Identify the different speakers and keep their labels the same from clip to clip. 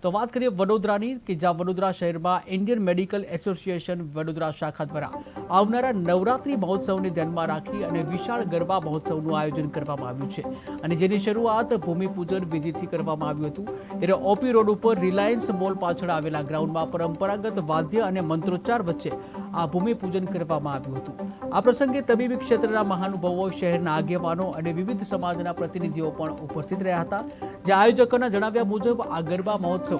Speaker 1: તો વાત કરીએ વડોદરાની કે જ્યાં વડોદરા શહેરમાં ઇન્ડિયન મેડિકલ એસોસિએશન વડોદરા શાખા દ્વારા આવનારા નવરાત્રી મહોત્સવને ધ્યાનમાં રાખી અને વિશાળ ગરબા મહોત્સવનું આયોજન કરવામાં આવ્યું છે અને જેની શરૂઆત ભૂમિપૂજન વિધિથી કરવામાં આવ્યું હતું ત્યારે ઓપી રોડ ઉપર રિલાયન્સ મોલ પાછળ આવેલા ગ્રાઉન્ડમાં પરંપરાગત વાદ્ય અને મંત્રોચ્ચાર વચ્ચે આ ભૂમિપૂજન કરવામાં આવ્યું હતું। આ પ્રસંગે તબીબી ક્ષેત્રના મહાનુભાવો, શહેરના આગેવાનો અને વિવિધ સમાજના પ્રતિનિધિઓ પણ ઉપસ્થિત રહ્યા હતા। જે આયોજકોના જણાવ્યા મુજબ આ ગરબા મહોત્સવ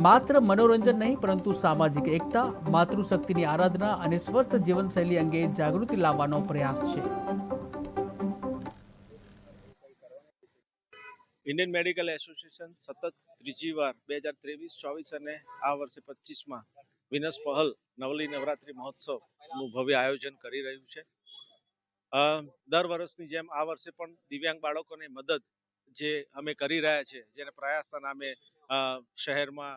Speaker 1: માત્ર મનોરંજન નહીં પરંતુ સામાજિક એકતા, માતૃશક્તિની આરાધના અને સ્વસ્થ જીવનશૈલી અંગે જાગૃતિ લાવવાનો પ્રયાસ છે।
Speaker 2: ઇન્ડિયન મેડિકલ એસોસિએશન સતત ત્રીજી વાર 2023-24 અને આ વર્ષે 25માં વિનસ પહલ નવલી નવરાત્રી મહોત્સવનું ભવ્ય આયોજન કરી રહ્યું છે। દર વર્ષની જેમ આ વર્ષે પણ દિવ્યાંગ બાળકોની મદદ જે અમે કરી રહ્યા છે, જેને પ્રયાસના નામે શહેરમાં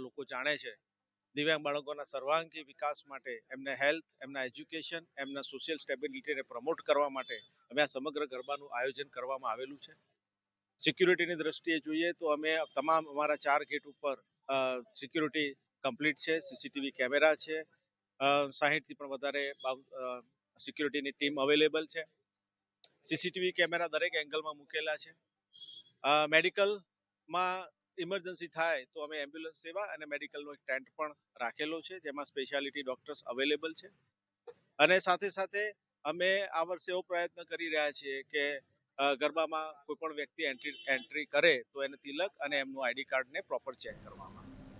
Speaker 2: લોકો જાણે છે, દિવ્યાંગ બાળકોના સર્વાંગી વિકાસ માટે, એમને હેલ્થ, એમના એજ્યુકેશન, એમના સોશિયલ સ્ટેબિલિટીને પ્રમોટ કરવા માટે અમે આ સમગ્ર ગરબાનું આયોજન કરવામાં આવેલું છે। સિક્યુરિટીની દ્રષ્ટિએ જોઈએ તો અમે તમામ અમારા 4 ગેટ ઉપર સિક્યુરિટી કમ્પ્લીટ છે, સીસીટીવી કેમેરા છે, 60થી પણ વધારે સિક્યુરિટીની ટીમ અવેલેબલ છે। સીસીટીવી કેમેરા દરેક એંગલમાં મૂકેલા છે। મેડિકલમાં ઇમરજન્સી થાય તો અમે એમ્બ્યુલન્સ સેવા અને મેડિકલનો એક ટેન્ટ પણ રાખેલો છે, જેમાં સ્પેશિયાલિટી ડોક્ટર્સ અવેલેબલ છે। અને સાથે સાથે અમે આ વર્ષે એવો પ્રયત્ન કરી રહ્યા છીએ કે ગરબામાં કોઈ પણ વ્યક્તિ એન્ટ્રી કરે તો એને તિલક અને એમનું આઈડી કાર્ડને પ્રોપર ચેક કરવામાં આવે।